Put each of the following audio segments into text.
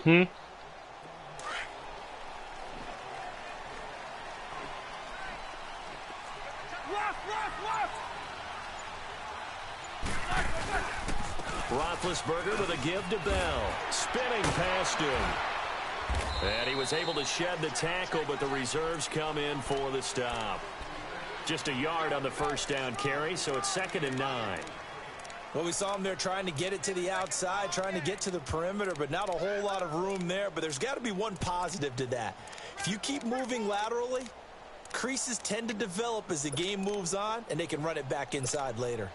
Hmm? Roethlisberger with a give to Bell. Spinning past him. And he was able to shed the tackle, but the reserves come in for the stop. Just a yard on the first down carry, so it's 2nd and 9. Well, we saw him there trying to get it to the outside, trying to get to the perimeter, but not a whole lot of room there. But there's got to be one positive to that. If you keep moving laterally, creases tend to develop as the game moves on, and they can run it back inside later.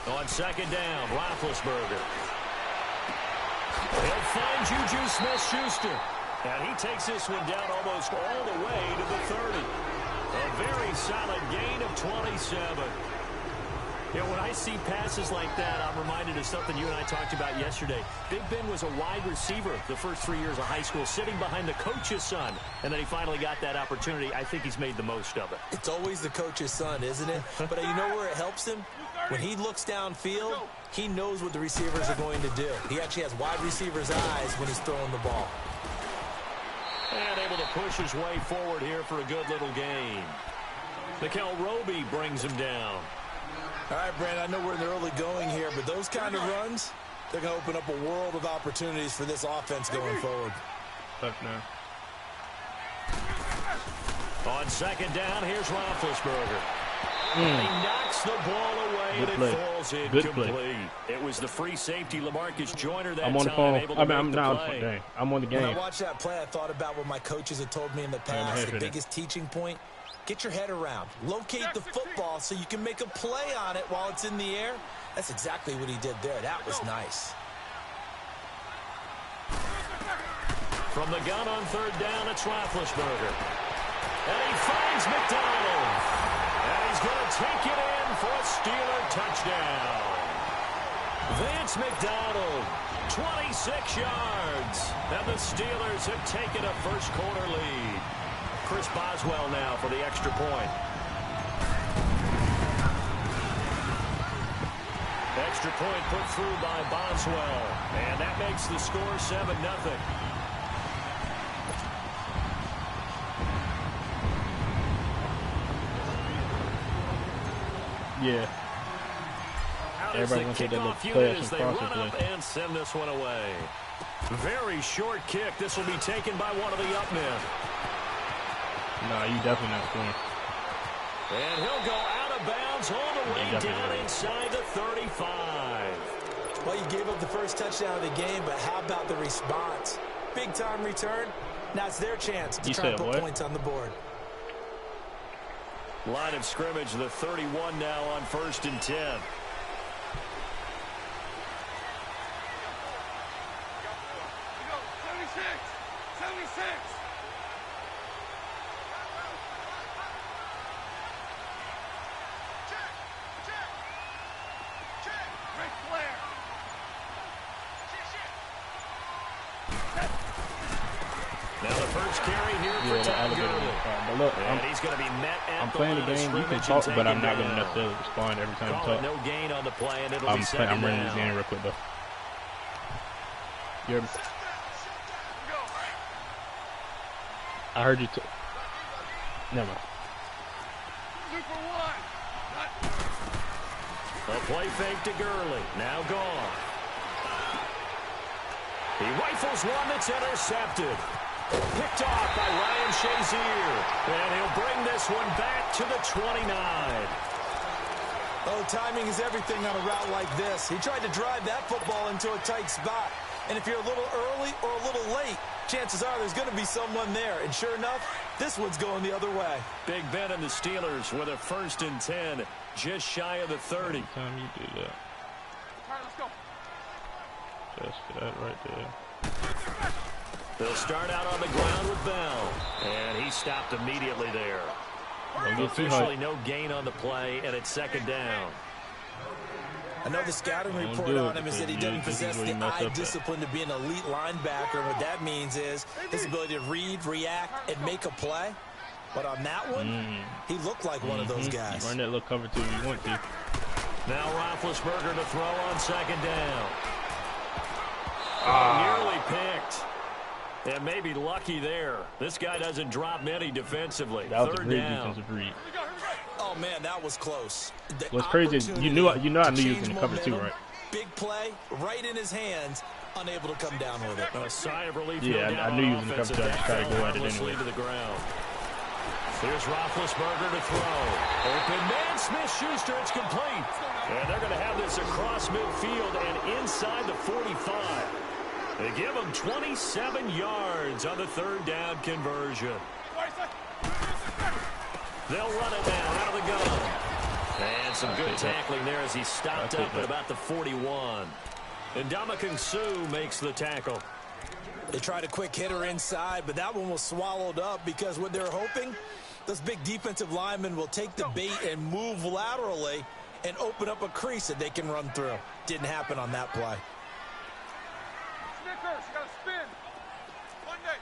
On 2nd down, Roethlisberger. He'll find Juju Smith-Schuster. And he takes this one down almost all the way to the 30. A very solid gain of 27. You know, when I see passes like that, I'm reminded of something you and I talked about yesterday. Big Ben was a wide receiver the first 3 years of high school, sitting behind the coach's son. And then he finally got that opportunity. I think he's made the most of it. It's always the coach's son, isn't it? But you know where it helps him? When he looks downfield, he knows what the receivers are going to do. He actually has wide receivers' eyes when he's throwing the ball. And able to push his way forward here for a good little gain. Mikel Roby brings him down. All right, Brandon, I know we're in the early going here, but those kind of runs, they're going to open up a world of opportunities for this offense going forward. On 2nd down, here's Roethlisberger. He knocks the ball away, and it falls incomplete. It was the free safety, LaMarcus Joyner, that I'm on the time phone. able to I'm make the play. I'm on the game. When I watched that play, I thought about what my coaches had told me in the past. The biggest teaching point, get your head around. Locate the football so you can make a play on it while it's in the air. That's exactly what he did there. That was nice. From the gun on 3rd down, it's Roethlisberger. And he finds McDonald. And he's going to take it in for a Steeler touchdown. Vance McDonald, 26 yards. And the Steelers have taken a first-quarter lead. Chris Boswell now for the extra point. Extra point put through by Boswell. And that makes the score 7-0. Yeah. Everybody wants to play some crossing play. And send this one away. Very short kick. This will be taken by one of the up men. No, you definitely not scoring. And he'll go out of bounds all the way down inside the 35. Well, you gave up the first touchdown of the game, but how about the response? Big-time return. Now it's their chance to try and put points on the board. Line of scrimmage, the 31 now on 1st and 10. 76. 76. Now the first carry here for Todd Gurley. But look, he's going to be met at I'm playing the game. You can talk, but I'm not going to necessarily respond every time you talk. No gain on the play, and it'll be second I'm running down. this game real quick, though. You heard me? I heard you. Never mind. A play fake to Gurley. Now gone. He rifles one that's intercepted. Picked off by Ryan Shazier. And he'll bring this one back to the 29. Oh, timing is everything on a route like this. He tried to drive that football into a tight spot. And if you're a little early or a little late, chances are there's going to be someone there. And sure enough, this one's going the other way. Big Ben and the Steelers with a 1st and 10, just shy of the 30. Every time you do that. All right, let's go. Just that right there. They'll start out on the ground with Bell. And he stopped immediately there. Officially no gain on the play, and it's 2nd down. I know the scouting report on him is that he doesn't possess the eye discipline to be an elite linebacker. What that means is his ability to read, react, and make a play. But on that one, he looked like one of those guys. Run that little cover two if you want to. Now Roethlisberger to throw on second down. Nearly picked. And maybe lucky there. This guy doesn't drop many defensively. That was third a great down. defensive read. Oh, man, that was close. What's crazy is you know I knew he was going to cover two, right? Big play, right in his hands, unable to come down with it. A sigh of relief. Yeah, I knew he was going to cover two. I just tried to go at it anyway. To the ground. Here's Roethlisberger to throw. Open man, Smith-Schuster, it's complete. And they're going to have this across midfield and inside the 45. They give him 27 yards on the third down conversion. They'll run it now out of the gun. And some good tackling there as he stopped up at about the 41. And Ndamukong Suh makes the tackle. They tried a quick hitter inside, but that one was swallowed up because what they're hoping, those big defensive linemen will take the bait and move laterally and open up a crease that they can run through. Didn't happen on that play. Snickers, you gotta spin. Monday.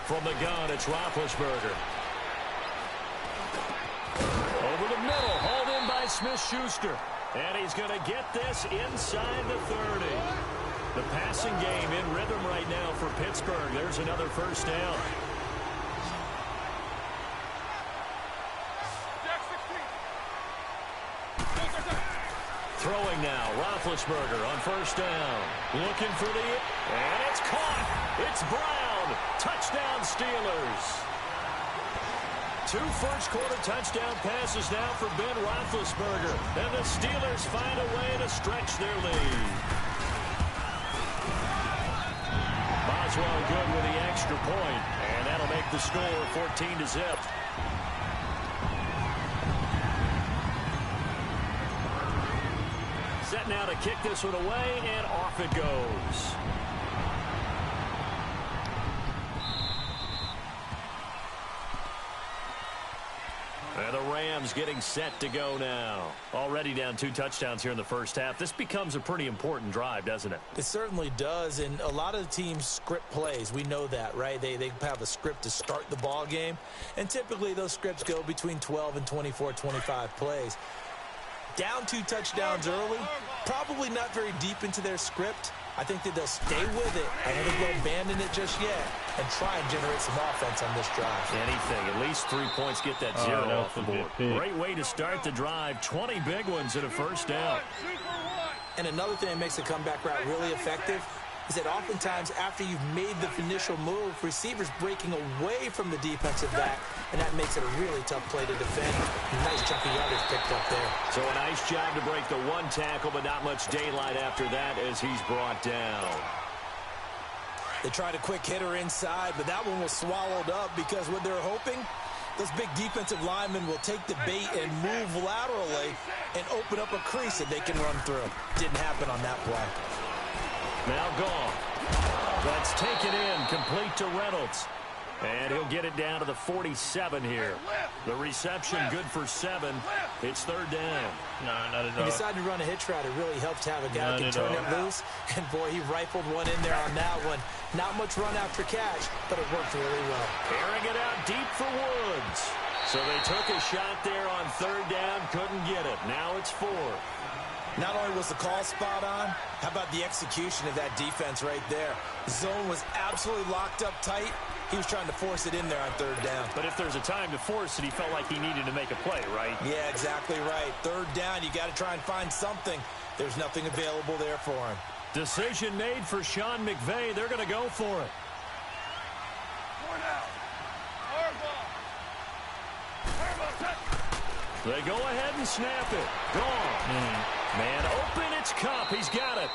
From the gun, it's Roethlisberger. Over the middle, hauled in by Smith-Schuster. And he's going to get this inside the 30. The passing game in rhythm right now for Pittsburgh. There's another first down. Throwing now, Roethlisberger on first down. Looking for the... And it's caught. It's Brown. Touchdown, Steelers. 2 first-quarter touchdown passes now for Ben Roethlisberger. And the Steelers find a way to stretch their lead. Boswell good with the extra point. And that'll make the score 14-0. Set now to kick this one away, and off it goes. And the Rams getting set to go now. Already down 2 touchdowns here in the first half. This becomes a pretty important drive, doesn't it? It certainly does, and a lot of the teams script plays. We know that, right? They have a script to start the ball game, and typically those scripts go between 12 and 24, 25 plays. Down 2 touchdowns early, probably not very deep into their script. I think that they'll stay with it. I don't think they'll abandon it just yet and try and generate some offense on this drive. Anything. At least 3 points get that 0 off the board. Great way to start the drive. 20 big ones and a first down. And another thing that makes the comeback route really effective is that oftentimes after you've made the initial move, receivers breaking away from the defensive back, and that makes it a really tough play to defend. Nice chunky yardage picked up there. So a nice job to break the 1 tackle, but not much daylight after that as he's brought down. They tried a quick hitter inside, but that one was swallowed up because what they're hoping, those big defensive linemen will take the bait and move laterally and open up a crease that they can run through. Didn't happen on that play. Now gone. That's taken in, complete to Reynolds. And he'll get it down to the 47 here. The reception good for 7. It's third down. No, not at all. He decided to run a hitch route. It really helped to have a guy who can turn it loose. And, boy, he rifled one in there on that one. Not much run after catch, but it worked really well. Airing it out deep for Woods. So they took a shot there on third down, couldn't get it. Now it's 4. Not only was the call spot on, how about the execution of that defense right there? The zone was absolutely locked up tight. He was trying to force it in there on third down. But if there's a time to force it, he felt like he needed to make a play, right? Yeah, exactly right. Third down, you got to try and find something. There's nothing available there for him. Decision made for Sean McVay. They're going to go for it. They go ahead and snap it. Gone. Man open, it's Kupp. He's got it.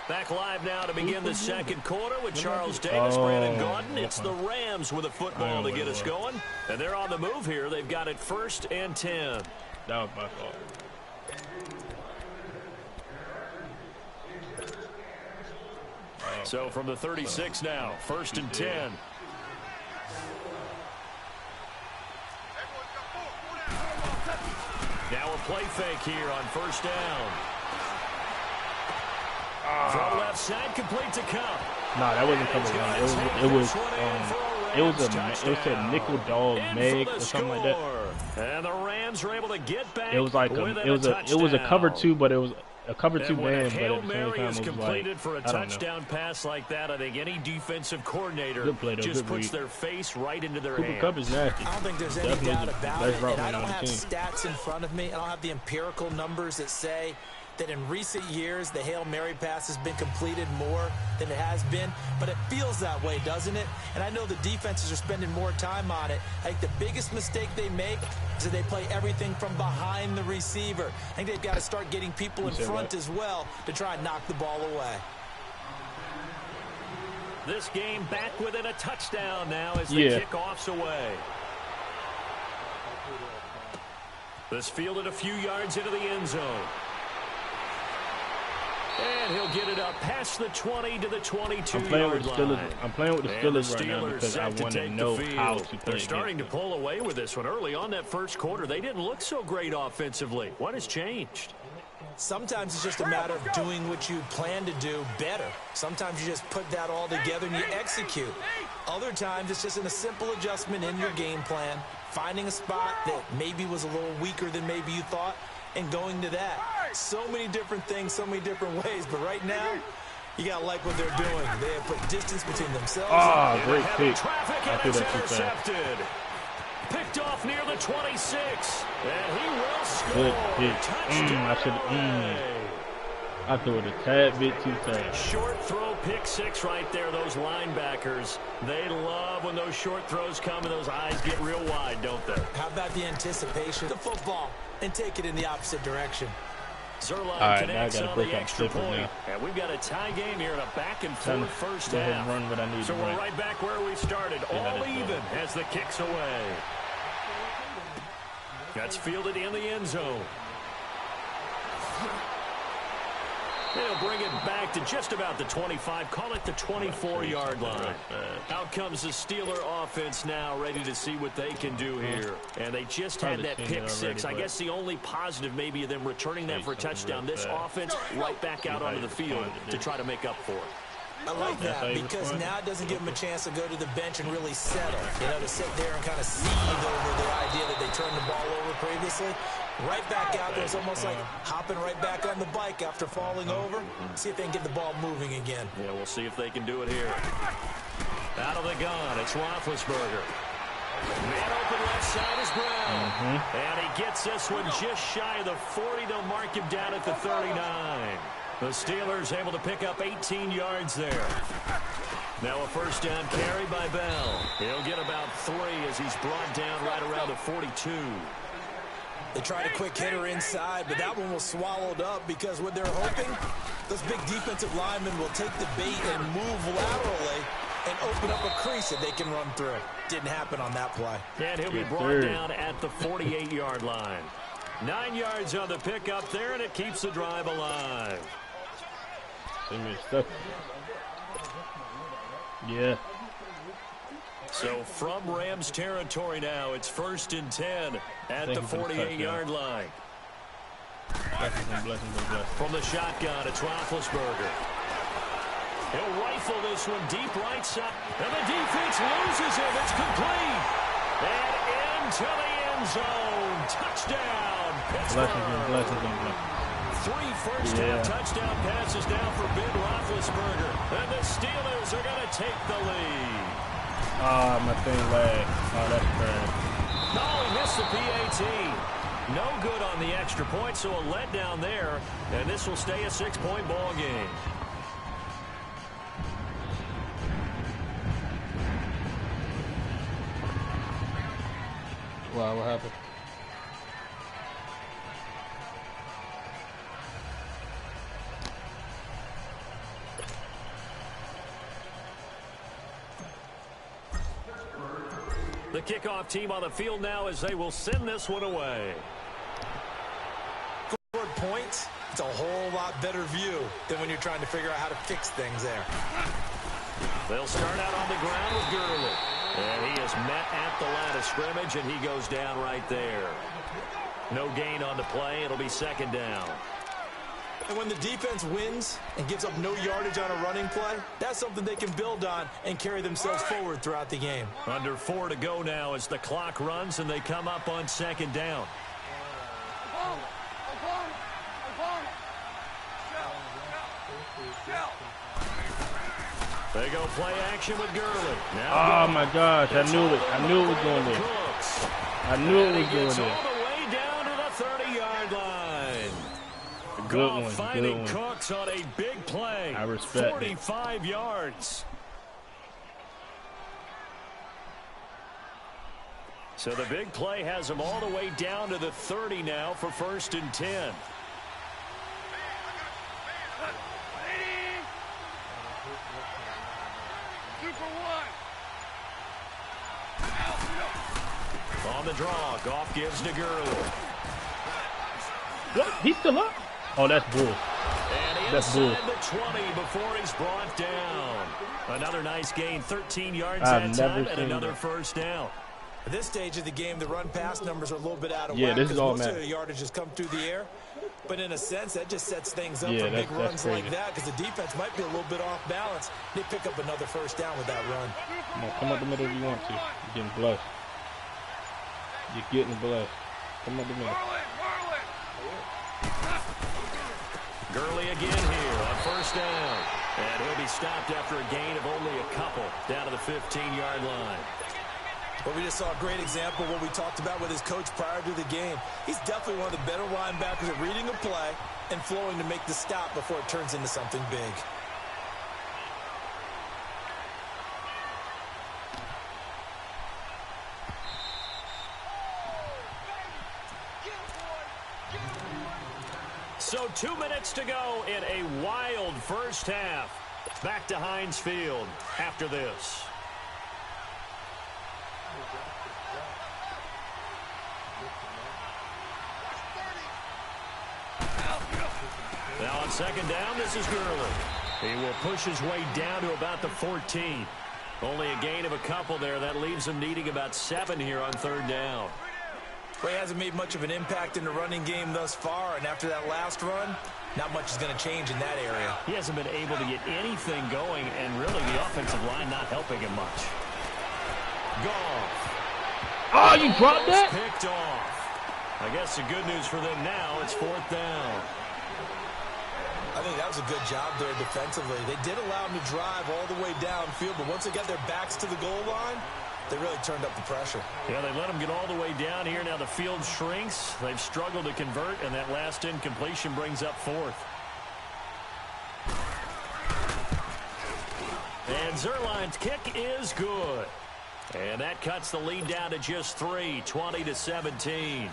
Back live now to begin the second quarter with Charles Davis, Brandon Gaudin. It's the Rams with a football to get us going. And they're on the move here. They've got it 1st and 10. That was my fault. So from the 36 now, 1st and 10. Now a play fake here on first down. From left side, complete to Cup. Nah, that wasn't cover one. It said nickel dog Meg or something like that. And the Rams were able to get back. It was like it was a cover two, but it was a cover two man, but at the same time it was like, for a touchdown pass like that, I think any defensive coordinator just puts their face right into their hands. Cooper Kupp is nasty. I don't think there's any doubt about it. And I don't have stats in front of me. I don't have the empirical numbers that say that in recent years the Hail Mary pass has been completed more than it has been, but it feels that way, doesn't it? And I know the defenses are spending more time on it. I think the biggest mistake they make is that they play everything from behind the receiver. I think they've got to start getting people in front as well to try and knock the ball away. This game back within a touchdown now as the kickoff's away. This fielded a few yards into the end zone. And he'll get it up past the 20 to the 22-yard line. I'm playing with the Steelers right now because I want to know how to play. They're starting to pull away with this one. Early on that first quarter, they didn't look so great offensively. What has changed? Sometimes it's just a matter of doing what you plan to do better. Sometimes you just put that all together and you execute. Other times it's just a simple adjustment in your game plan, finding a spot that maybe was a little weaker than maybe you thought, and going to that. So many different things, so many different ways, but right now, you got to like what they're doing. They have put distance between themselves. Ah, great pick. I threw that too fast. Picked off near the 26, and he will score. Good pick. I threw it a tad bit too fast. Short throw, pick six right there. Those linebackers, they love when those short throws come and those eyes get real wide, don't they? How about the anticipation? The football, and take it in the opposite direction. Zerline connects on the extra point. And we've got a tie game here in a back-and-forth first half. Run what I need so we're right back where we started, all even as the kick's away. That's fielded in the end zone. They'll bring it back to just about the 25, call it the 24-yard line. Out comes the Steeler offense now, ready to see what they can do here. And they just had that pick six. I guess the only positive maybe of them returning that for a touchdown. This offense right back out onto the field to try to make up for it. I like that because now it doesn't give them a chance to go to the bench and really settle. You know, to sit there and kind of seethe over the idea that they turned the ball over previously. Right back out there. It's almost like hopping right back on the bike after falling over. See if they can get the ball moving again. Yeah, we'll see if they can do it here. Out of the gun, it's Roethlisberger. Man open left side is Brown. And he gets this one just shy of the 40. They'll mark him down at the 39. The Steelers able to pick up 18 yards there. Now a first down carry by Bell. He'll get about 3 as he's brought down right around the 42. They tried a quick hitter inside, but that one was swallowed up because what they're hoping, those big defensive linemen will take the bait and move laterally and open up a crease that they can run through. Didn't happen on that play. And he'll be brought down at the 48-yard line. 9 yards on the pickup there, and it keeps the drive alive. Yeah. So from Rams territory now, it's 1st and 10 at the 48-yard line. From the shotgun, it's Roethlisberger. He'll rifle this one deep right side. And the defense loses him. It's complete. And into the end zone. Touchdown, Pittsburgh. 3 first-half touchdown passes now for Ben Roethlisberger. And the Steelers are going to take the lead. Ah, my thing lagged. Oh, that's bad. No, he missed the PAT. No good on the extra point, so a letdown there. And this will stay a 6-point ball game. Wow, what happened? The kickoff team on the field now as they will send this one away. Scored points, it's a whole lot better view than when you're trying to figure out how to fix things there. They'll start out on the ground with Gurley. And he is met at the line of scrimmage, and he goes down right there. No gain on the play. It'll be second down. And when the defense wins and gives up no yardage on a running play, that's something they can build on and carry themselves forward throughout the game. Under 4 to go now as the clock runs and they come up on second down. They go play action with Gurley. Oh my gosh, I knew it. I knew it was going there. I knew it was going there. All the way down to the 30-yard line. Good one, finding good one. Cooks on a big play. I respect 45 yards. So the big play has them all the way down to the 30 now for 1st and 10. On the draw, Goff gives to Gurley. What? He's still up? Oh, that's bull. And That's bull. inside the 20 before he's brought down. Another nice gain, 13 yards I've that never time, and seen another that. first down. At this stage of the game, the run-pass numbers are a little bit out of Yeah, whack this is all most of matter. the yardage has come through the air. But in a sense, that just sets things up Yeah, for big that's runs crazy. like that because the defense might be a little bit off balance. They pick up another first down with that run. Come up the middle if you want to. You're getting blessed. You're getting blessed. Come up the middle. Gurley again here on first down. And he'll be stopped after a gain of only a couple down to the 15-yard line. But we just saw a great example of what we talked about with his coach prior to the game. He's definitely one of the better linebackers at reading a play and flowing to make the stop before it turns into something big. So 2 minutes to go in a wild first half. Back to Heinz Field after this. Now on second down, this is Gurley. He will push his way down to about the 14. Only a gain of a couple there. That leaves him needing about 7 here on third down. Well, he hasn't made much of an impact in the running game thus far, and after that last run, not much is going to change in that area. He hasn't been able to get anything going, and really the offensive line not helping him much. Goff. Oh, you dropped that? Picked off. I guess the good news for them now, it's 4th down. I think that was a good job there defensively. They did allow him to drive all the way downfield, but once they got their backs to the goal line, they really turned up the pressure. Yeah, they let him get all the way down here. Now the field shrinks. They've struggled to convert, and that last incompletion brings up 4th. And Zerline's kick is good. And that cuts the lead down to just 3, 20-17.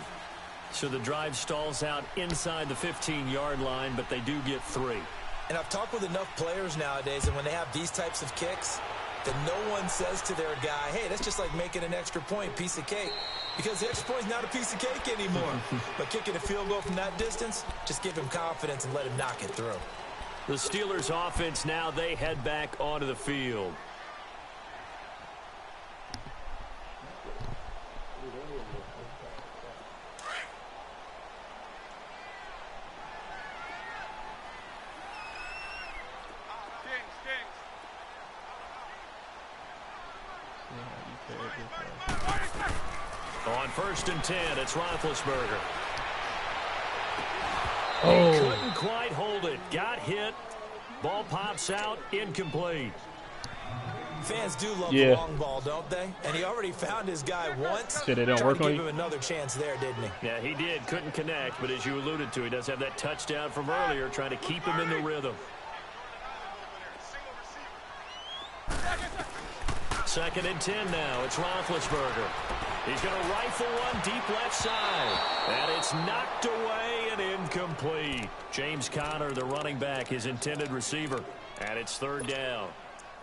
So the drive stalls out inside the 15-yard line, but they do get 3. And I've talked with enough players nowadays, and when they have these types of kicks, that no one says to their guy, hey, that's just like making an extra point, piece of cake. Because the extra point is not a piece of cake anymore. But kicking a field goal from that distance, just give him confidence and let him knock it through. The Steelers offense now, they head back onto the field. On 1st and 10, it's Roethlisberger. Oh. He couldn't quite hold it. Got hit. Ball pops out. Incomplete. Fans do love the long ball, don't they? And he already found his guy once. So they don't work on give you? him another chance there, didn't he? Yeah, he did. Couldn't connect, but as you alluded to, he does have that touchdown from earlier, trying to keep him in the rhythm. 2nd and 10 now. It's Roethlisberger. He's going to rifle one deep left side. And it's knocked away and incomplete. James Conner, the running back, his intended receiver. And it's 3rd down.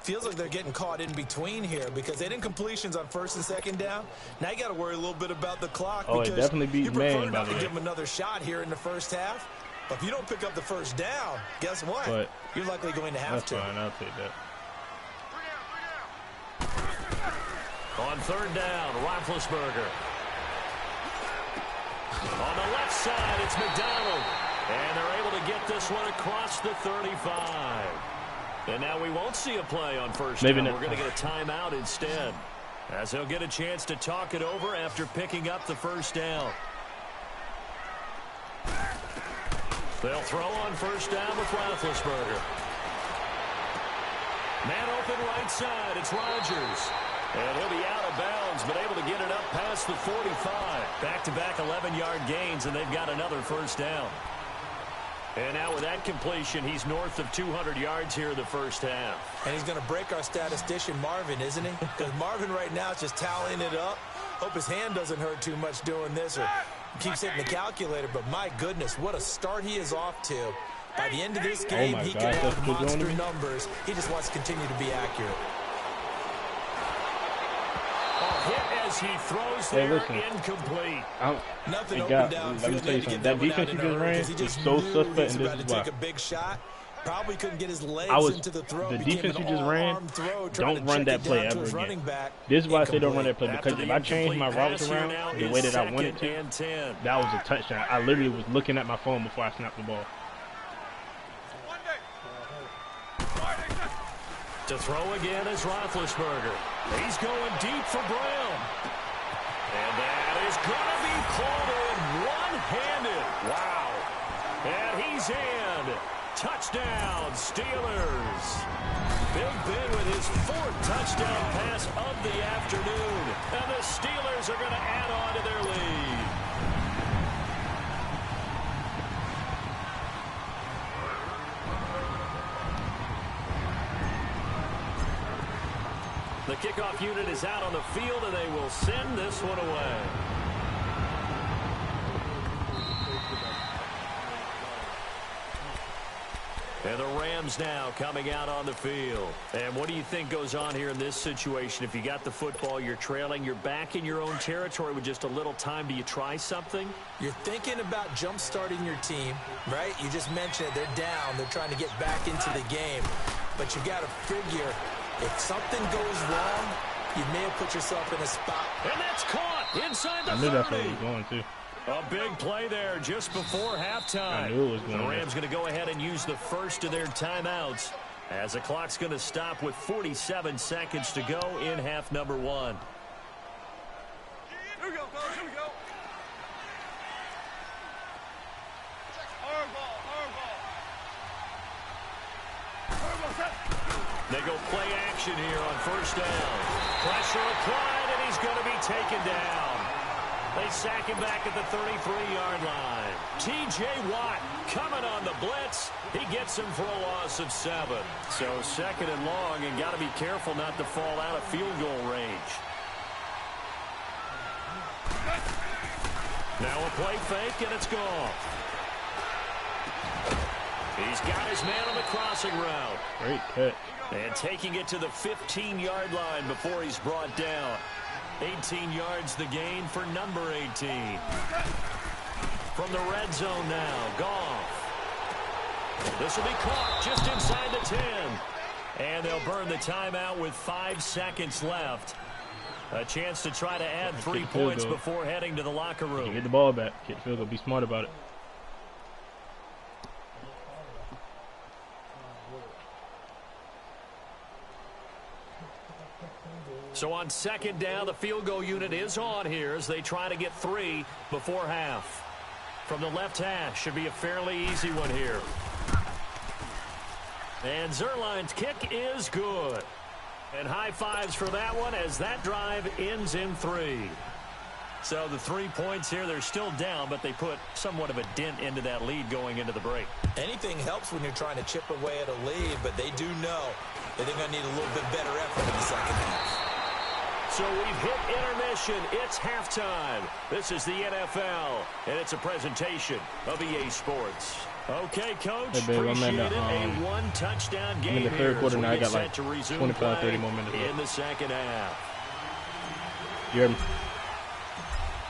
Feels like they're getting caught in between here because they did incompletions on 1st and 2nd down. Now you got to worry a little bit about the clock. Oh, it definitely beats you prefer man, by not the to way. give him another shot here in the first half. But if you don't pick up the first down, guess what? But you're likely going to have that's to. fine. I'll take that. On 3rd down, Roethlisberger. On the left side, it's McDonald. And they're able to get this one across the 35. And now we won't see a play on first down. We're going to get a timeout instead, as he'll get a chance to talk it over after picking up the first down. They'll throw on first down with Roethlisberger. Man open right side. It's Rodgers. And he'll be out of bounds, but able to get it up past the 45. Back-to-back 11-yard gains, and they've got another first down. And now with that completion, he's north of 200 yards here in the first half. And he's going to break our statistician Marvin, isn't he? Because Marvin right now is just tallying it up. Hope his hand doesn't hurt too much doing this or keeps hitting the calculator. But my goodness, what a start he is off to. By the end of this game, he can have monster numbers. He just wants to continue to be accurate. Hit as he throws there, incomplete. Nothing open downfield. Let me tell you something. That defense you just ran is so suspect, and this is why. Take a big shot. Probably couldn't get his legs into the throw. The defense you just ran, don't run that play ever again. This is why I say don't run that play, because if I change my routes around the way that I wanted to, that was a touchdown. I literally was looking at my phone before I snapped the ball. To throw again is Roethlisberger. He's going deep for Brown. And that is going to be pulled in one-handed. Wow. And he's in. Touchdown, Steelers. Big Ben with his 4th touchdown pass of the afternoon. And the Steelers are going to add on to their lead. The kickoff unit is out on the field, and they will send this one away. And the Rams now coming out on the field. And what do you think goes on here in this situation? If you got the football, you're trailing, you're back in your own territory with just a little time. Do you try something? You're thinking about jump-starting your team, right? You just mentioned it. They're down. They're trying to get back into the game. But you got to figure, if something goes wrong, you may have put yourself in a spot. And that's caught inside the 30. I knew that's where he was going to. A big play there just before halftime. I knew it was going the Rams going to go ahead and use the first of their timeouts as the clock's going to stop with 47 seconds to go in half number 1. Here we go, fellas. Here we go. Hardball set. They go play action here on first down. Pressure applied, and he's going to be taken down. They sack him back at the 33-yard line. T.J. Watt coming on the blitz. He gets him for a loss of 7. So 2nd and long, and got to be careful not to fall out of field goal range. Now a play fake, and it's gone. He's got his man on the crossing route. Great catch. And taking it to the 15-yard line before he's brought down. 18 yards the gain for number 18. From the red zone now, Goff. This will be caught just inside the 10. And they'll burn the timeout with 5 seconds left. A chance to try to add 3 points before heading to the locker room. Get the ball back. Get the field goal. Be smart about it. So on 2nd down, the field goal unit is on here as they try to get 3 before half. From the left hash, should be a fairly easy one here. And Zerline's kick is good. And high fives for that one as that drive ends in 3. So the 3 points here, they're still down, but they put somewhat of a dent into that lead going into the break. Anything helps when you're trying to chip away at a lead, but they do know that they're going to need a little bit better effort in the second half. So we've hit intermission. It's halftime. This is the NFL, and it's a presentation of EA Sports. Okay, Coach, hey, babe, appreciate it. A one-touchdown game I'm in the third quarter now. I got like 25, 30 more minutes in the second half. You heard me?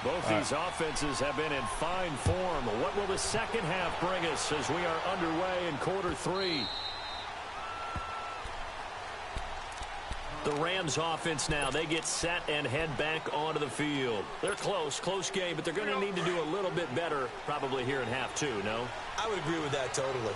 Both these offenses have been in fine form. What will the second half bring us as we are underway in quarter 3? The Rams offense now, they get set and head back onto the field. They're close game, but they're going to need to do a little bit better probably here in half two, no? I would agree with that totally.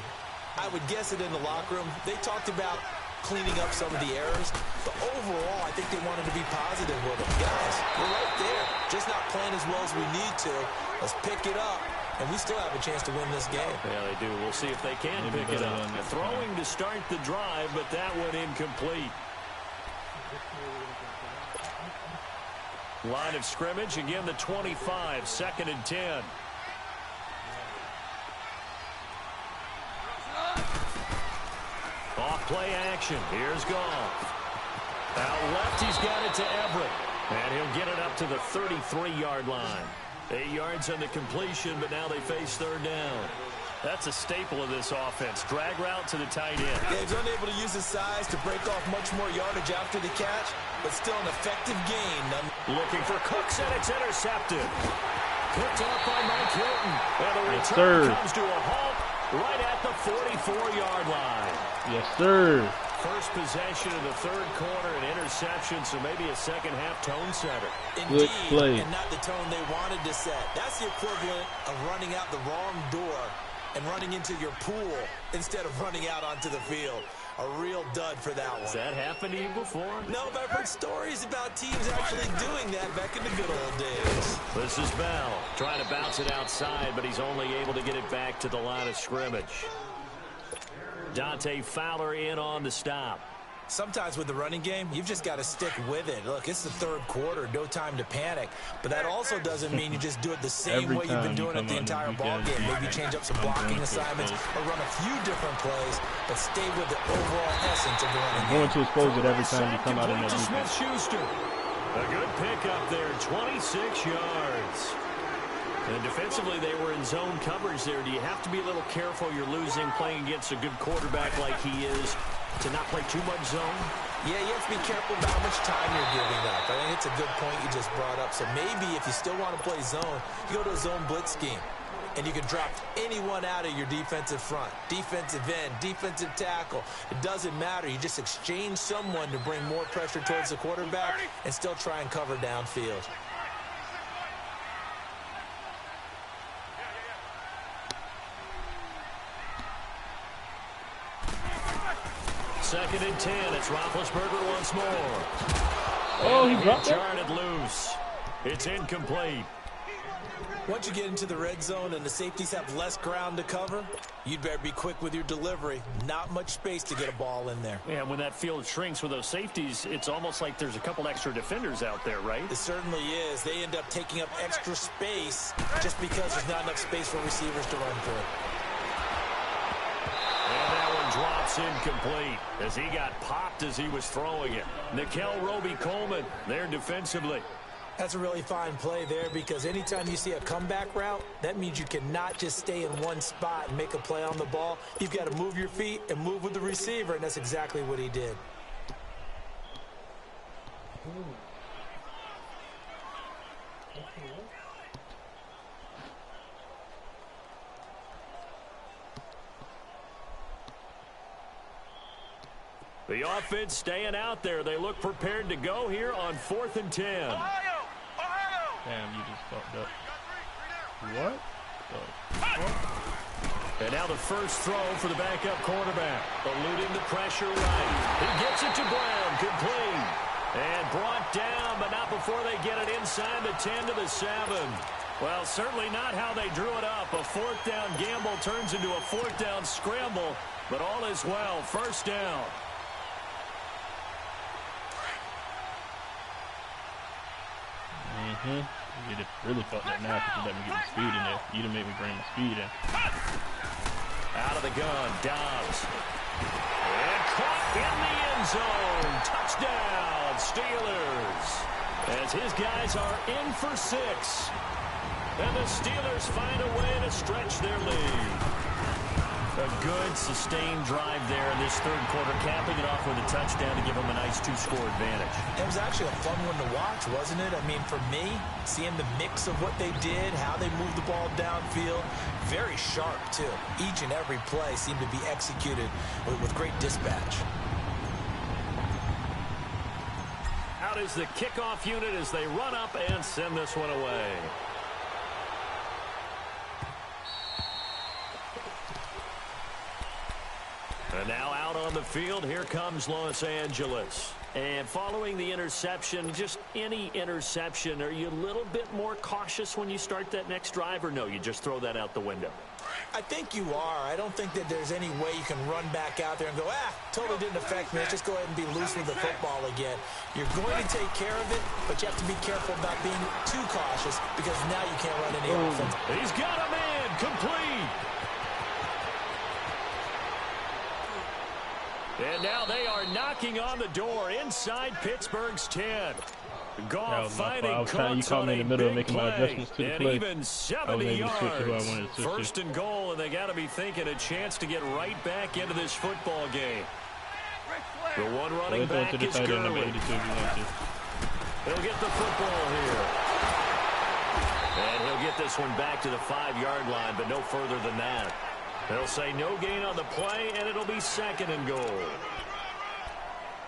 I would guess it in the locker room. They talked about cleaning up some of the errors, but overall, I think they wanted to be positive with it. Guys, we're right there, just not playing as well as we need to. Let's pick it up, and we still have a chance to win this game. Yeah, they do. We'll see if they can pick it up. Throwing to start the drive, but that one incomplete. Line of scrimmage, again the 25, 2nd and 10. Off play action. Here's Goff. Out left, he's got it to Everett. And he'll get it up to the 33-yard line. 8 yards on the completion, but now they face 3rd down. That's a staple of this offense. Drag route to the tight end. Yeah, he's unable to use his size to break off much more yardage after the catch, but still an effective gain. Looking for Cooks, and it's intercepted. Picked off by Mike Hilton. And the return comes to a halt right at the 44-yard line. Yes, sir. First possession of the 3rd quarter, an interception, so maybe a second-half tone setter. Indeed, good play. And not the tone they wanted to set. That's the equivalent of running out the wrong door and running into your pool instead of running out onto the field. A real dud for that one. Has that happened to you before? No, but I've heard stories about teams actually doing that back in the good old days. This is Bell trying to bounce it outside, but he's only able to get it back to the line of scrimmage. Dante Fowler in on the stop. Sometimes with the running game, you've just got to stick with it. Look, it's the 3rd quarter, no time to panic. But that also doesn't mean you just do it the same way you've been doing it the entire ball game. Maybe change up some blocking assignments or run a few different plays, but stay with the overall essence of the running game. Going to expose it every time you come out in that defense. Smith-Schuster. A good pickup there, 26 yards. And defensively, they were in zone coverage there. Do you have to be a little careful? You're losing, playing against a good quarterback like he is, to not play too much zone? Yeah, you have to be careful about how much time you're giving up. I think it's a good point you just brought up. So maybe if you still want to play zone, you go to a zone blitz scheme. And you can drop anyone out of your defensive front. Defensive end, defensive tackle. It doesn't matter. You just exchange someone to bring more pressure towards the quarterback and still try and cover downfield. Second and 10. It's Roethlisberger once more. Oh, he dropped it. Jarred loose. It's incomplete. Once you get into the red zone and the safeties have less ground to cover, you'd better be quick with your delivery. Not much space to get a ball in there. Yeah, when that field shrinks with those safeties, it's almost like there's a couple extra defenders out there, right? It certainly is. They end up taking up extra space just because there's not enough space for receivers to run through. And that one drops incomplete as he got popped as he was throwing it. Nickel Roby-Coleman there defensively. That's a really fine play there because anytime you see a comeback route, that means you cannot just stay in one spot and make a play on the ball. You've got to move your feet and move with the receiver, and that's exactly what he did. The offense staying out there. They look prepared to go here on 4th and 10. Damn, you just fucked up. What? And now the first throw for the backup quarterback. Eluding the pressure right. He gets it to Brown. Complete. And brought down, but not before they get it inside the 10 to the 7. Well, certainly not how they drew it up. A 4th down gamble turns into a 4th down scramble, but all is well. First down. You'd have really fucked that now if you let me get the speed in there. You'd have made me bring my speed in. Out of the gun, Dobbs. And caught in the end zone. Touchdown, Steelers. As his guys are in for 6. And the Steelers find a way to stretch their lead. A good, sustained drive there in this 3rd quarter, capping it off with a touchdown to give them a nice 2-score advantage. It was actually a fun one to watch, wasn't it? I mean, for me, seeing the mix of what they did, how they moved the ball downfield, very sharp, too. Each and every play seemed to be executed with great dispatch. out is the kickoff unit as they run up and send this one away. And now out on the field, here comes Los Angeles. And following the interception, just any interception, are you a little bit more cautious when you start that next drive, or no, you just throw that out the window? I think you are. I don't think that there's any way you can run back out there and go, totally didn't affect me. Let's just go ahead and be loose with the football again. You're going to take care of it, but you have to be careful about being too cautious because now you can't run any offense. He's got a man, complete. And now they are knocking on the door inside Pittsburgh's 10. Goff finding Cooks on a big play, and even 70 yards. First and goal, and they got to be thinking a chance to get right back into this football game. The one running back is Gurley. He'll get the football here. And he'll get this one back to the 5-yard line, but no further than that. They'll say no gain on the play, and it'll be second and goal.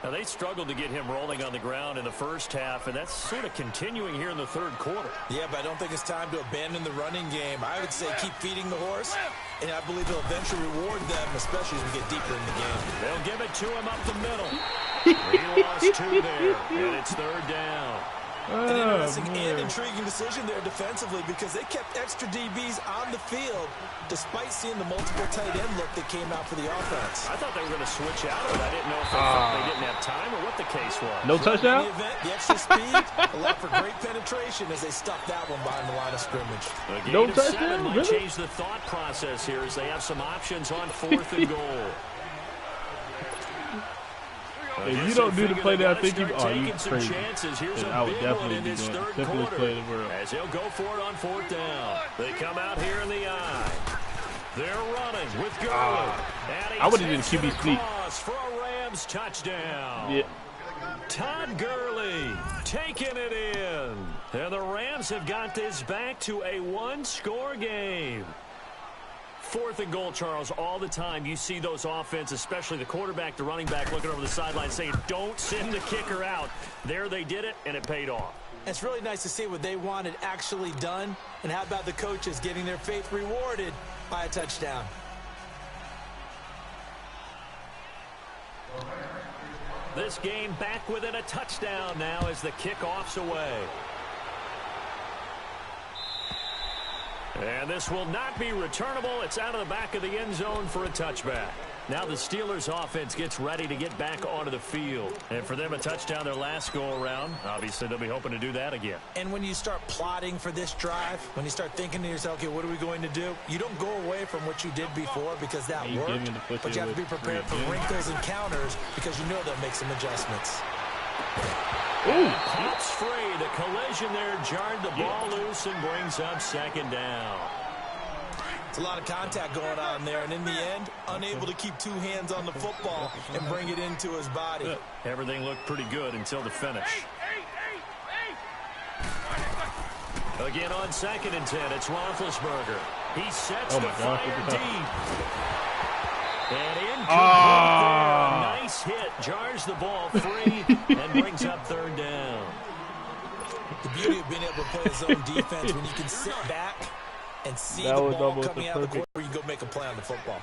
Now, they struggled to get him rolling on the ground in the first half, and that's sort of continuing here in the third quarter. Yeah, but I don't think it's time to abandon the running game. I would say keep feeding the horse, and I believe he'll eventually reward them, especially as we get deeper in the game. They'll give it to him up the middle. He lost 2 there, and it's third down. An interesting and intriguing decision there defensively because they kept extra DBs on the field despite seeing the multiple tight end look that came out for the offense. I thought they were going to switch out of it. I didn't know if they didn't have time or what the case was. No touchdown? The extra speed allowed for great penetration as they stuffed that one behind the line of scrimmage. No touchdown? Might change the thought process here as they have some options on 4th and goal. If you don't do the play that I think you are, you crazy. Here's I would definitely be doing the simplest play in the world. As he'll go for it on 4th down. They come out here in the eye. They're running with Gurley. I would have did a QB sneak. For a Rams touchdown. Yeah. Todd Gurley taking it in. And the Rams have got this back to a 1-score game. 4th and goal, Charles, all the time you see those offenses, especially the quarterback, the running back, looking over the sideline saying, don't send the kicker out. There they did it, and it paid off. It's really nice to see what they wanted actually done. And how about the coaches getting their faith rewarded by a touchdown? This game back within a touchdown now as the kickoff's away. And this will not be returnable. It's out of the back of the end zone for a touchback. Now the Steelers offense gets ready to get back onto the field. And for them, a touchdown their last go-around. Obviously, they'll be hoping to do that again. And when you start plotting for this drive, when you start thinking to yourself, okay, what are we going to do? You don't go away from what you did before because that worked. But you have to be prepared for wrinkles and counters because you know they'll make some adjustments. Ooh. Pops free. The collision there jarred the ball loose and brings up second down. It's a lot of contact going on there, and in the end, unable to keep 2 hands on the football and bring it into his body. Everything looked pretty good until the finish. Again on 2nd and 10, it's Roethlisberger. He sets the fire deep. And incomplete there. Nice hit. Jars the ball free and brings up 3rd down. The beauty of being able to play zone defense when you can sit back and see the ball coming out of the court where you go make a play on the football.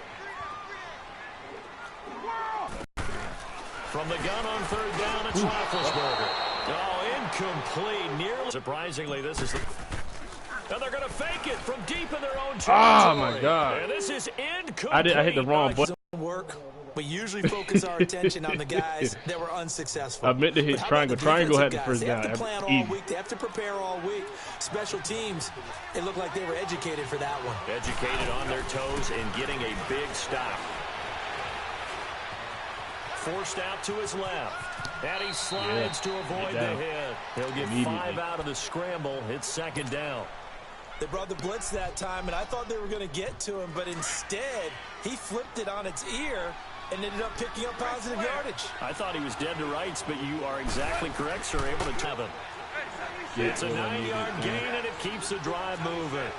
From the gun on 3rd down, it's Roethlisberger. Oh, incomplete. Nearly. Surprisingly, this is the... And they're going to fake it from deep in their own territory. Oh, my God. And this is incomplete. I hit the wrong button. Work. We usually focus our attention on the guys that were unsuccessful. I meant to hit triangle. Triangle had the first down. They have to plan all week. They have to prepare all week. Special teams, it looked like they were educated for that one. Educated on their toes and getting a big stop. Forced out to his left. And he slides to avoid the hit. He'll get 5 out of the scramble. It's 2nd down. They brought the blitz that time, and I thought they were going to get to him, but instead, he flipped it on its ear and ended up picking up positive yardage. I thought he was dead to rights, but you are exactly correct, sir. Able to tap him. It's a 9-yard gain, and it keeps the drive moving.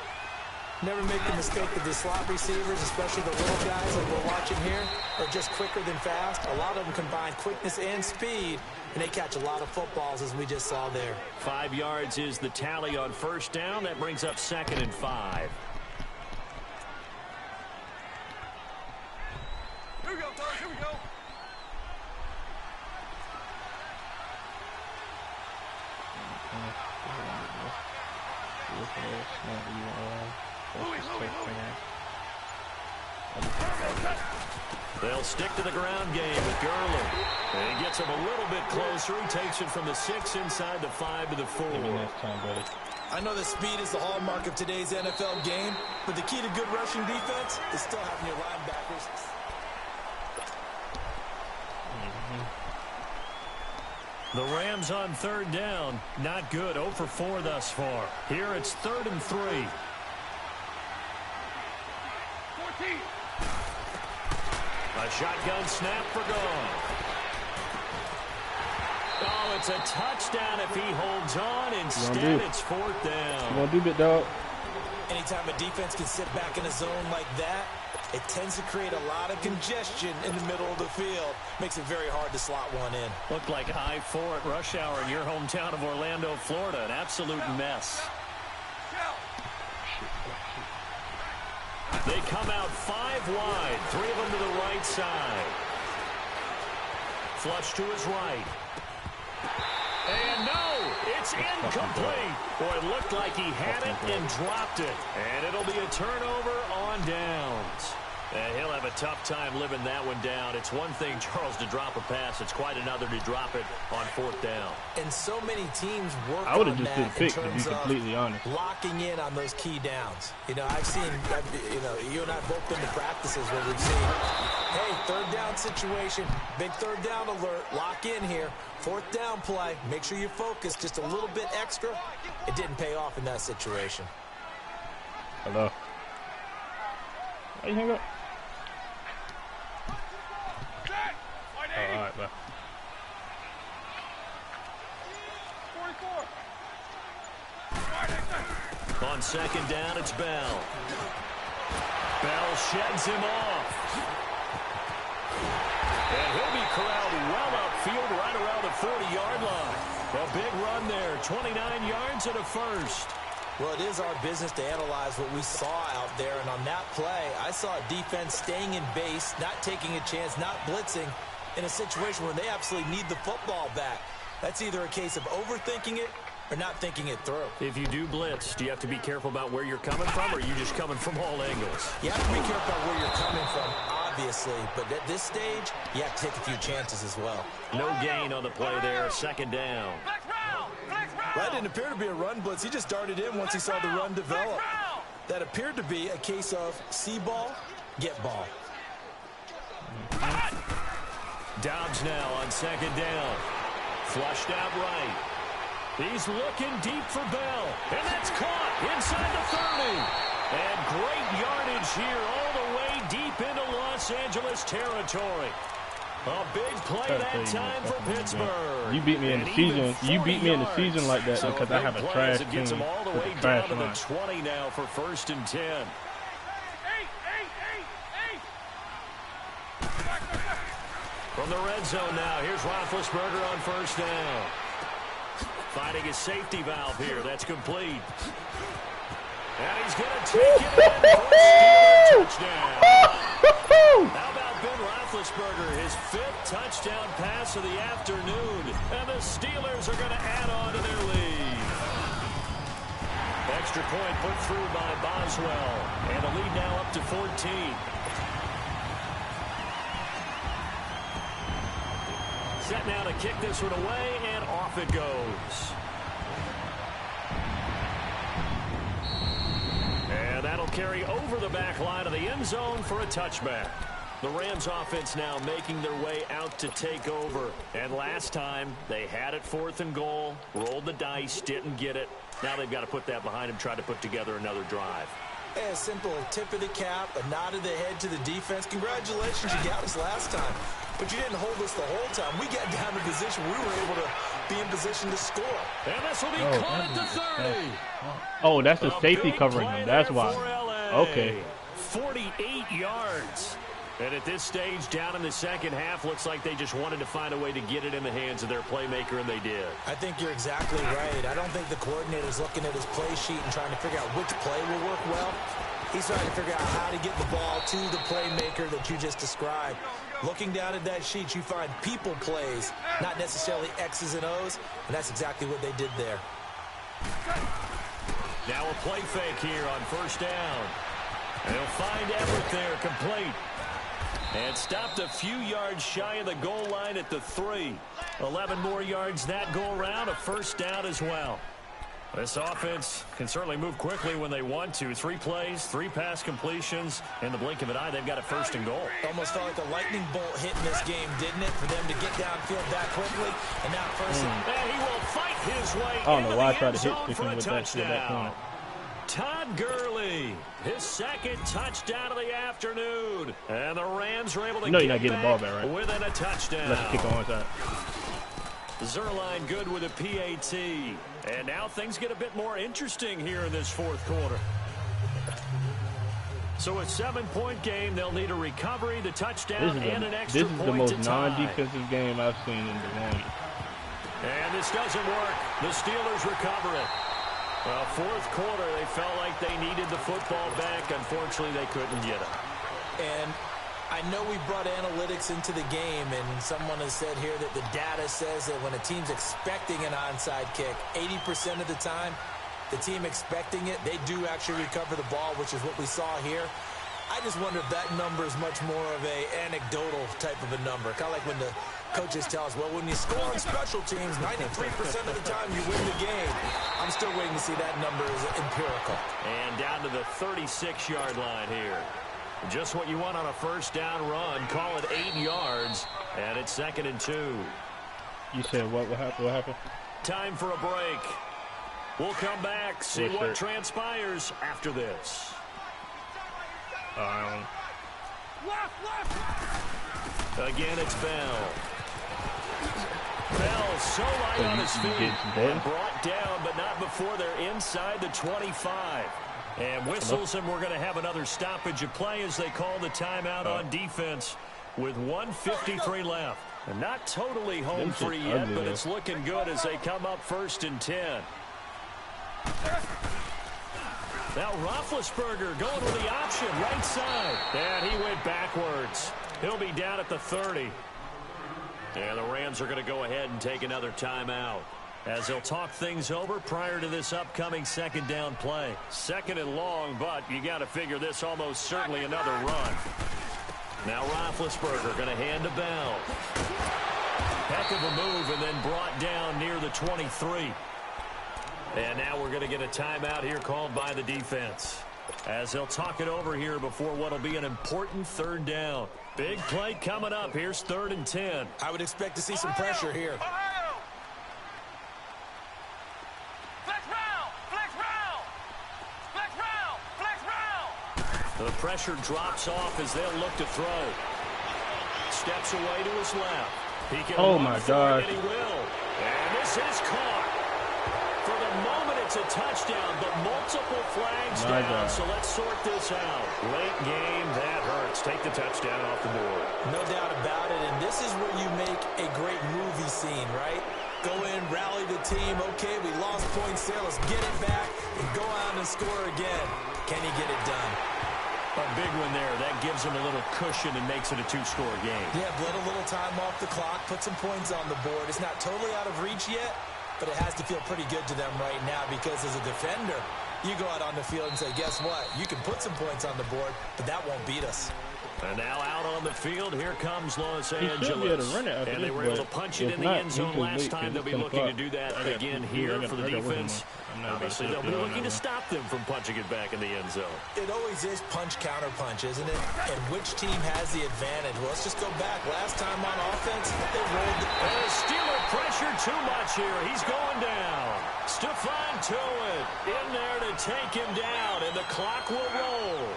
Never make the mistake that the slot receivers, especially the little guys like we're watching here, are just quicker than fast. A lot of them combine quickness and speed, and they catch a lot of footballs, as we just saw there. 5 yards is the tally on first down. That brings up 2nd and 5. Here we go, fellas, here we go. They'll stick to the ground game with Gurley. And he gets him a little bit closer. He takes it from the 6 inside the 5 to the 4. I know that speed is the hallmark of today's NFL game, but the key to good rushing defense is still having your linebackers. The Rams on 3rd down. Not good. 0 for 4 thus far. Here it's 3rd and 3. 14. A shotgun snap for Gone. Oh, it's a touchdown if he holds on. Instead, it's 4th down. You want to do it, dog? Anytime a defense can sit back in a zone like that, it tends to create a lot of congestion in the middle of the field. Makes it very hard to slot one in. Looked like I-4 at rush hour in your hometown of Orlando, Florida. An absolute mess. They come out 5 wide. 3 of them to the right side. Flush to his right. And no, it's incomplete. Boy, it looked like he had it and dropped it. And it'll be a turnover on downs. And he'll have a tough time living that one down. It's one thing, Charles, to drop a pass. It's quite another to drop it on 4th down. And so many teams work I would on have just that been in picked, to be terms completely of honest. locking in on those key downs. You know, I've seen, you and I have both been to practices where we've seen, hey, 3rd down situation, big 3rd down alert, lock in here. 4th down play, make sure you focus just a little bit extra. It didn't pay off in that situation. Hello. Why you hang up? Oh, all right, bro. 44. On 2nd down, it's Bell. Bell sheds him off. And he'll be corralled well upfield right around the 40-yard line. A big run there, 29 yards and a first. Well, it is our business to analyze what we saw out there, and on that play, I saw a defense staying in base, not taking a chance, not blitzing, in a situation where they absolutely need the football back. That's either a case of overthinking it or not thinking it through. If you do blitz, do you have to be careful about where you're coming from, or are you just coming from all angles? You have to be careful about where you're coming from, obviously, but at this stage, you have to take a few chances as well. No gain on the play there, 2nd down. That didn't appear to be a run blitz. He just darted in once he saw the run develop. That appeared to be a case of see ball, get ball. Dobbs now on 2nd down. Flushed out right. He's looking deep for Bell. And that's caught inside the 30. And great yardage here all the way deep into Los Angeles territory. A big play that time for Pittsburgh. You beat me in the season. You beat me in the season like that because I have a trash team. Gets him all the way down to the 20 now for 1st and 10. From the red zone now, here's Roethlisberger on 1st down. Finding his safety valve here. That's complete. And he's going to take it in for a Steeler touchdown. How about Ben Roethlisberger, his 5th touchdown pass of the afternoon. And the Steelers are going to add on to their lead. Extra point put through by Boswell. And the lead now up to 14. Set now to kick this one away, and off it goes. And that'll carry over the back line of the end zone for a touchback. The Rams offense now making their way out to take over. And last time, they had it 4th and goal, rolled the dice, didn't get it. Now they've got to put that behind them, try to put together another drive. A simple tip of the cap, a nod of the head to the defense. Congratulations, you got us last time. But you didn't hold us the whole time. We got down to position. We were able to be in position to score. And this will be caught at the 30. Oh, that's the safety covering him. That's why. Okay. 48 yards. And at this stage, down in the second half, looks like they just wanted to find a way to get it in the hands of their playmaker, and they did. I think you're exactly right. I don't think the coordinator's looking at his play sheet and trying to figure out which play will work well. He's trying to figure out how to get the ball to the playmaker that you just described. Looking down at that sheet, you find people plays, not necessarily X's and O's, and that's exactly what they did there. Now a play fake here on first down. And he'll find Everett there, complete. And stopped a few yards shy of the goal line at the 3. 11 more yards that go around, a first down as well. This offense can certainly move quickly when they want to. 3 plays, 3 pass completions. In the blink of an eye, they've got a first and goal. Almost felt like a lightning bolt hit in this game, didn't it? For them to get downfield that quickly. And now first. And he will fight his way I don't know into why I the tried end to hit zone this for one a with that corner. touchdown. Todd Gurley, his second touchdown of the afternoon. And the Rams were able to you're get not getting the ball back, right? within a touchdown. Unless you kick on one side. Zerline good with a PAT. And now things get a bit more interesting here in this fourth quarter. So a 7-point game, they'll need a recovery, the touchdown, and an extra point to tie. This is the most non-defensive game I've seen in the long. And this doesn't work. The Steelers recover it. Well, fourth quarter, they felt like they needed the football back. Unfortunately, they couldn't get it. And I know we brought analytics into the game, and someone has said here that the data says that when a team's expecting an onside kick, 80% of the time, the team expecting it, they do actually recover the ball, which is what we saw here. I just wonder if that number is much more of a anecdotal type of a number. Kind of like when the coaches tell us, well, when you score on special teams, 93% of the time you win the game. I'm still waiting to see that number is empirical. And down to the 36-yard line here. Just what you want on a first down run. Call it 8 yards, and it's 2nd and 2. You said what happened? Time for a break. We'll come back, see what transpires after this. Again, it's Bell. Bell so light on his feet and brought down, but not before they're inside the 25. And whistles, and we're going to have another stoppage of play as they call the timeout on defense with 1:53 left. And not totally home free yet, but it's looking good as they come up 1st and 10. Now Roethlisberger going with the option, right side. And he went backwards. He'll be down at the 30. And the Rams are going to go ahead and take another timeout as they'll talk things over prior to this upcoming 2nd down play. 2nd and long, but you got to figure this almost certainly another run. Now Roethlisberger going to hand to Bell. Heck of a move, and then brought down near the 23. And now we're going to get a timeout here called by the defense as they'll talk it over here before what will be an important 3rd down. Big play coming up. Here's 3rd and 10. I would expect to see some pressure here. The pressure drops off as they'll look to throw. Steps away to his left. He can oh my gosh. And he will. And this is caught. For the moment, it's a touchdown, but multiple flags down. So let's sort this out. Late game, that hurts. Take the touchdown off the board. No doubt about it. And this is where you make a great movie scene, right? Go in, rally the team. Okay, we lost points there. Let's get it back and go out and score again. Can he get it done? A big one there. That gives him a little cushion and makes it a 2-score game. Yeah, bled a little time off the clock, put some points on the board. It's not totally out of reach yet, but it has to feel pretty good to them right now because as a defender, you go out on the field and say, guess what? You can put some points on the board, but that won't beat us. And now out on the field, here comes Los Angeles. He should be able to run it and they were able to punch it in the end zone last time. They'll be looking to do that again here for the defense. Obviously, they'll be looking to stop them from punching it back in the end zone. It always is punch-counter-punch, isn't it? And which team has the advantage? Well, let's just go back. Last time on offense, they rolled the... And Steeler pressure too much here. He's going down. Stephon Tuitt in there to take him down, and the clock will roll.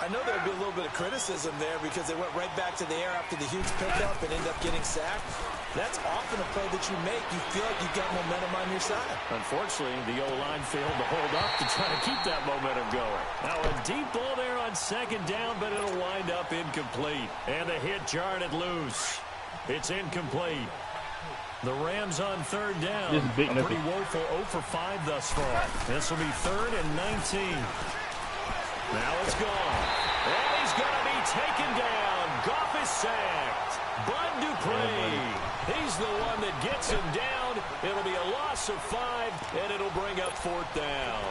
I know there would be a little bit of criticism there because they went right back to the air after the huge pickup and ended up getting sacked. That's often a play that you make. You feel like you've got momentum on your side. Unfortunately, the O-line failed to hold up to try to keep that momentum going. Now a deep ball there on second down, but it'll wind up incomplete. And the hit jarred it loose. It's incomplete. The Rams on third down. This is big, a pretty woeful 0 for 5 thus far. This will be 3rd and 19. Now it's gone. And he's going to be taken down. Goff is sacked. Bud Dupree. He's the one that gets him down. It'll be a loss of 5, and it'll bring up 4th down.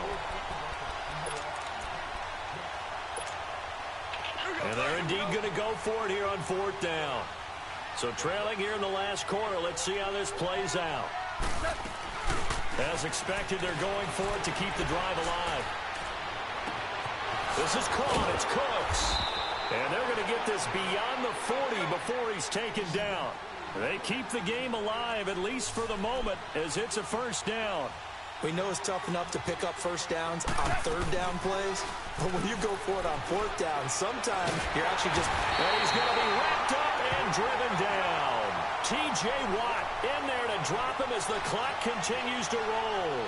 And they're indeed going to go for it here on 4th down. So trailing here in the last quarter, let's see how this plays out. As expected, they're going for it to keep the drive alive. This is caught. It's Cooks. And they're going to get this beyond the 40 before he's taken down. They keep the game alive, at least for the moment, as it's a 1st down. We know it's tough enough to pick up 1st downs on 3rd down plays, but when you go for it on 4th down, sometimes you're actually just... And he's going to be wrapped up and driven down. T.J. Watt in there to drop him as the clock continues to roll.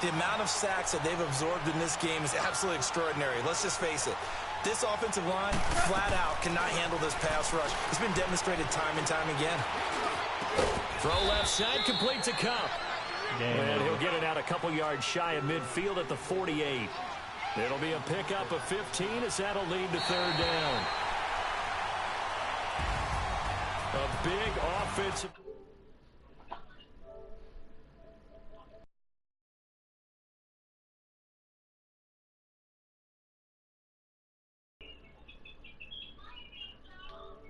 The amount of sacks that they've absorbed in this game is absolutely extraordinary. Let's just face it. This offensive line, flat out, cannot handle this pass rush. It's been demonstrated time and time again. Throw left side, complete to Cup. And he'll get it out a couple yards shy of midfield at the 48. It'll be a pickup of 15 as that'll lead to 3rd down. A big offensive...